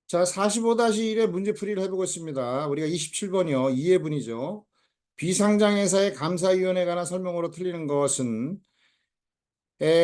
자, 45-1의 문제풀이를 해보겠습니다. 우리가 27번이요. 2회분이죠. 비상장회사의 감사위원회에 관한 설명으로 틀리는 것은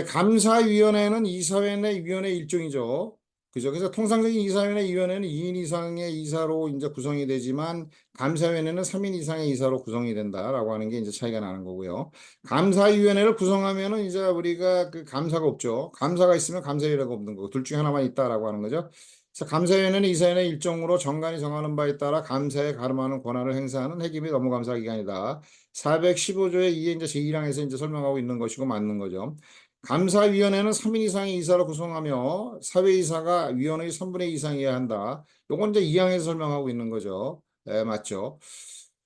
감사위원회는 이사회 내 위원회 일종이죠. 그죠? 그래서 통상적인 이사회나 위원회는 2인 이상의 이사로 이제 구성이 되지만 감사위원회는 3인 이상의 이사로 구성이 된다라고 하는 게 이제 차이가 나는 거고요. 감사위원회를 구성하면은 이제 우리가 그 감사가 없죠. 감사가 있으면 감사위원회가 없는 거고 둘 중에 하나만 있다라고 하는 거죠. 그래서 감사위원회는 이사회의 일종으로 정관이 정하는 바에 따라 감사에 가름하는 권한을 행사하는 회기 및 업무감사기관이다. 415조의 2의 이제 제1항에서 이제 설명하고 있는 것이고 맞는 거죠. 감사위원회는 3인 이상의 이사로 구성하며 사회이사가 위원의 3분의 2 이상이어야 한다. 요건 이제 2항에서 설명하고 있는 거죠. 네, 맞죠.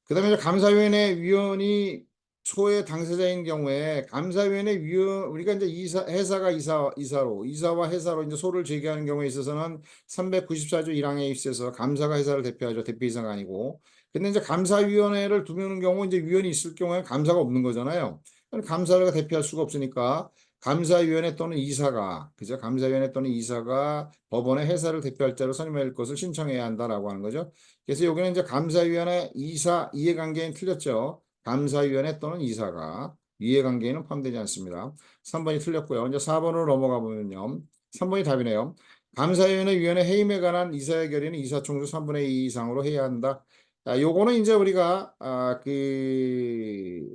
그 다음에 감사위원회 위원이 초의 당사자인 경우에 감사위원회 위원, 우리가 이제 회사가 이사와 회사로 이제 소를 제기하는 경우에 있어서는 394조 1항에 있어서 감사가 회사를 대표하죠. 대표이사가 아니고. 근데 이제 감사위원회를 두는 경우 이제 위원이 있을 경우에 감사가 없는 거잖아요. 감사가 대표할 수가 없으니까 감사위원회 또는 이사가, 그죠? 감사위원회 또는 이사가 법원의 회사를 대표할 자로 선임할 것을 신청해야 한다라고 하는 거죠. 그래서 여기는 이제 감사위원회 이사 이해관계는 틀렸죠. 감사위원회 또는 이사가 이해관계에는 포함되지 않습니다. 3번이 틀렸고요. 이제 4번으로 넘어가 보면요. 3번이 답이네요. 감사위원회 위원회 해임에 관한 이사의 결의는 이사총수 3분의 2 이상으로 해야 한다. 요거는 이제 우리가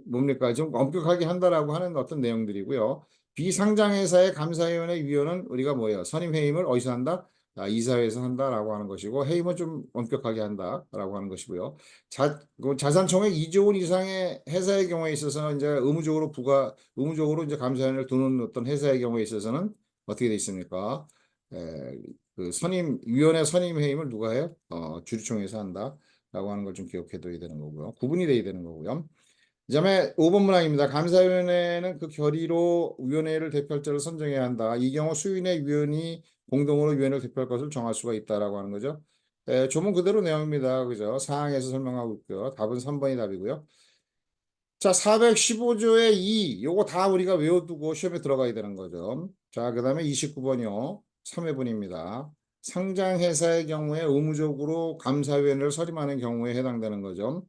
뭡니까 좀 엄격하게 한다라고 하는 어떤 내용들이고요. 비상장회사의 감사위원회 위원은 우리가 뭐예요? 선임 해임을 어디서 한다? 이사회에서 한다라고 하는 것이고 해임은 좀 엄격하게 한다라고 하는 것이고요. 그 자산총액 2조 원 이상의 회사의 경우에 있어서는 이제 의무적으로 이제 감사위원회를 두는 어떤 회사의 경우에 있어서는 어떻게 돼 있습니까? 에, 그 위원회 선임 해임을 누가 해요? 주주총회에서 한다라고 하는 걸 좀 기억해둬야 되는 거고요. 구분이 돼야 되는 거고요. 그다음에 5번 문항입니다. 감사위원회는 그 결의로 위원회를 대표할 자를 선정해야 한다. 이 경우 수인의 위원이 공동으로 위원회를 대표할 것을 정할 수가 있다라고 하는 거죠. 조문 그대로 내용입니다. 그죠? 사항에서 설명하고 있고요. 답은 3번이 답이고요. 자, 415조의 2. 요거 다 우리가 외워두고 시험에 들어가야 되는 거죠. 자, 그다음에 29번이요. 3회분입니다. 상장회사의 경우에 의무적으로 감사위원회를 선임하는 경우에 해당되는 거죠.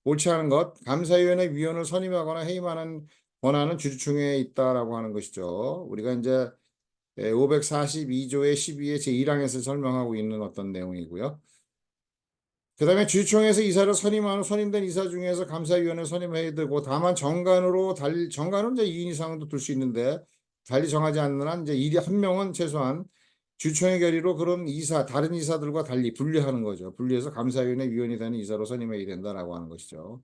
옳지 않은 것, 감사위원회 위원을 선임하거나 해임하는 권한은 주주총회에 있다라고 하는 것이죠. 우리가 이제 542조의 12의 제1항에서 설명하고 있는 어떤 내용이고요. 그 다음에 주주총회에서 이사를 선임하는 선임된 이사 중에서 감사위원회 선임해야 되고 다만 정관은 이제 2인 이상도 둘 수 있는데 달리 정하지 않는 한 이제 일이 한 명은 최소한 주총회 결의로 그런 다른 이사들과 달리 분리하는 거죠. 분리해서 감사위원회 위원이 되는 이사로 선임해야 된다라고 하는 것이죠.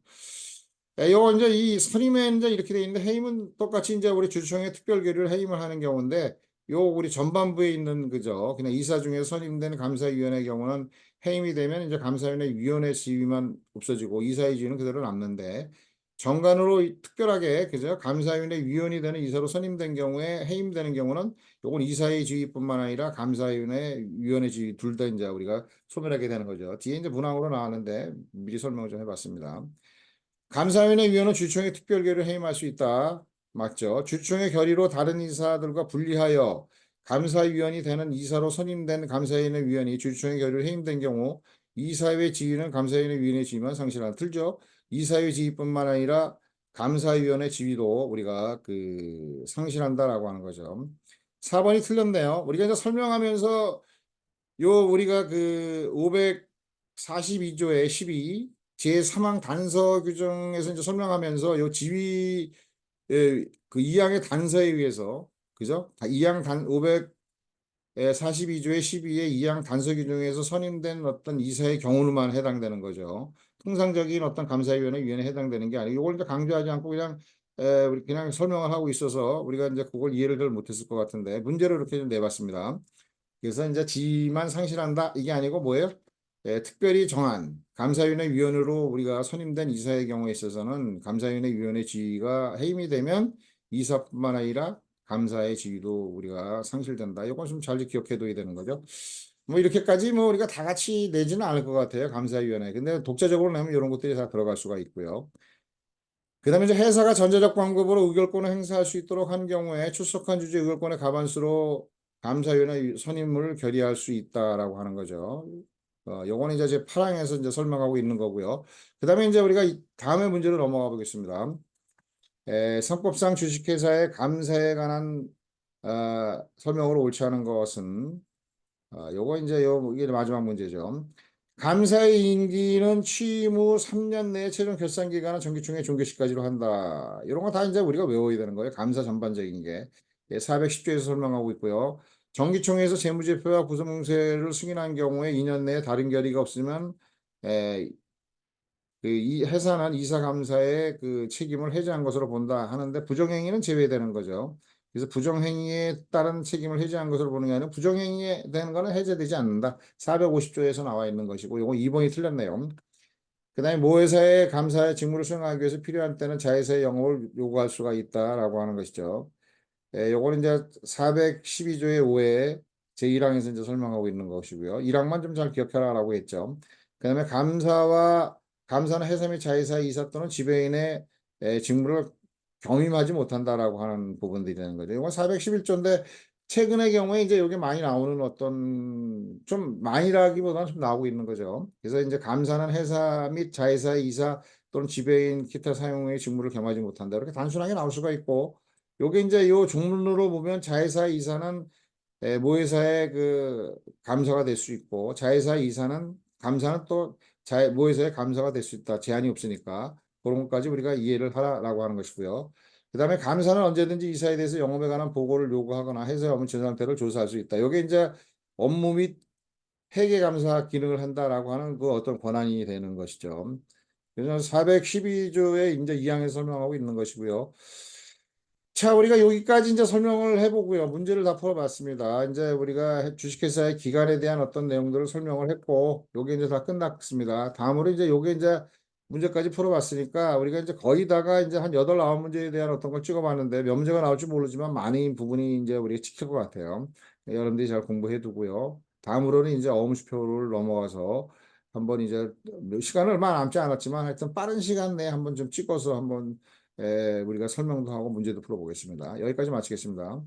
요거 이제 이 선임에 이제 이렇게 돼 있는데 해임은 똑같이 이제 우리 주총회 특별 결의를 해임을 하는 경우인데 요 우리 전반부에 있는 그죠. 그냥 이사 중에 선임된 감사위원회 경우는 해임이 되면 이제 감사위원회 위원회 지위만 없어지고 이사의 지위는 그대로 남는데 정관으로 특별하게 그죠. 감사위원회 위원이 되는 이사로 선임된 경우에 해임되는 경우는 요건 이사의 지위뿐만 아니라 감사위원회 위원회 지위 둘 다 이제 우리가 소멸하게 되는 거죠. 뒤에 이제 문항으로 나왔는데 미리 설명을 좀 해봤습니다. 감사위원회 위원은 주총의 특별결의를 해임할 수 있다. 맞죠? 주총의 결의로 다른 이사들과 분리하여 감사위원이 되는 이사로 선임된 감사위원회 위원이 주총의 결의를 해임된 경우 이사회 지위는 감사위원회 위원의 지위만 상실한다. 틀죠? 이사회 지위뿐만 아니라 감사위원회 지위도 우리가 그 상실한다라고 하는 거죠. 4번이 틀렸네요. 우리가 이제 설명하면서 우리가 그 542조의 12 제3항 단서 규정에서 이제 설명하면서 요 지위 그 2항의 단서에 의해서 그죠? 2항 542조의 12의 2항 단서 규정에서 선임된 어떤 이사의 경우만 해당되는 거죠. 통상적인 어떤 감사위원회 위원회에 해당되는 게 아니고 이걸 이제 강조하지 않고 그냥 우리 그냥 설명을 하고 있어서 우리가 이제 그걸 이해를 잘 못했을 것 같은데 문제로 이렇게 좀 내봤습니다. 그래서 이제 지만 상실한다 이게 아니고 뭐예요? 특별히 정한 감사위원회 위원으로 우리가 선임된 이사의 경우에 있어서는 감사위원회 위원회 지위가 해임이 되면 이사뿐만 아니라 감사의 지위도 우리가 상실된다. 이건 좀 잘 기억해둬야 되는 거죠. 뭐 이렇게까지 뭐 우리가 다 같이 내지는 않을 것 같아요. 감사위원회. 근데 독자적으로 내면 이런 것들이 다 들어갈 수가 있고요. 그다음에 이제 회사가 전자적 방법으로 의결권을 행사할 수 있도록 한 경우에 출석한 주주 의결권의 과반수로 감사위원회 선임을 결의할 수 있다라고 하는 거죠. 요거는 이제 제 8항에서 이제 설명하고 있는 거고요. 그다음에 이제 우리가 다음의 문제로 넘어가 보겠습니다. 선법상 주식회사의 감사에 관한 설명으로 옳지 않은 것은 요거 이제 이게 마지막 문제죠. 감사의 임기는 취임 후 3년 내에 최종 결산 기간은 정기총회 종결시까지로 한다. 이런 거 다 이제 우리가 외워야 되는 거예요. 감사 전반적인 게. 410조에서 설명하고 있고요. 정기총회에서 재무제표와 구성공세를 승인한 경우에 2년 내에 다른 결의가 없으면 에, 이 해산한 이사감사의 그 책임을 해제한 것으로 본다 하는데 부정행위는 제외되는 거죠. 그래서 부정행위에 따른 책임을 해제한 것으로 보는 게 아니라 부정행위에 대한 거는 해제되지 않는다. 450조에서 나와 있는 것이고 이거 2번이 틀렸네요. 그다음에 모회사의 감사의 직무를 수행하기 위해서 필요한 때는 자회사의 영업을 요구할 수가 있다라고 하는 것이죠. 요거는 이제 412조의 5에 제1항에서 이제 설명하고 있는 것이고요. 1항만 좀 잘 기억해라라고 했죠. 그다음에 감사는 회사 및 자회사 이사 또는 지배인의 직무를 겸임하지 못한다라고 하는 부분들이 되는 거죠. 이건 411조인데 최근의 경우에 이제 여기 많이 나오는 어떤 좀 많이라기보다는 좀 나오고 있는 거죠. 그래서 이제 감사는 회사 및 자회사 이사 또는 지배인 기타 사용의 직무를 겸하지 못한다. 이렇게 단순하게 나올 수가 있고 요게 이제 요 종문으로 보면 자회사 이사는 모회사의 그 감사가 될 수 있고 자회사 이사는 감사는 또 모회사의 감사가 될 수 있다. 제한이 없으니까 그런 것까지 우리가 이해를 하라라고 하는 것이고요. 그다음에 감사는 언제든지 이사에 대해서 영업에 관한 보고를 요구하거나 회사의 업무 전 상태를 조사할 수 있다. 요게 이제 업무 및 회계 감사 기능을 한다라고 하는 그 어떤 권한이 되는 것이죠. 그래서 412조의 이제 2항에서 설명하고 있는 것이고요. 자, 우리가 여기까지 이제 설명을 해보고요. 문제를 다 풀어봤습니다. 이제 우리가 주식회사의 기간에 대한 어떤 내용들을 설명을 했고, 요게 이제 다 끝났습니다. 다음으로 이제 요게 이제 문제까지 풀어봤으니까, 우리가 이제 거의 다가 이제 한 8, 9문제에 대한 어떤 걸 찍어봤는데, 몇 문제가 나올지 모르지만 많은 부분이 이제 우리가 찍힐 것 같아요. 여러분들이 잘 공부해 두고요. 다음으로는 이제 어음수표를 넘어가서 한번 이제 시간은 얼마 남지 않았지만 하여튼 빠른 시간 내에 한번 좀 찍어서 한번 우리가 설명도 하고 문제도 풀어보겠습니다. 여기까지 마치겠습니다.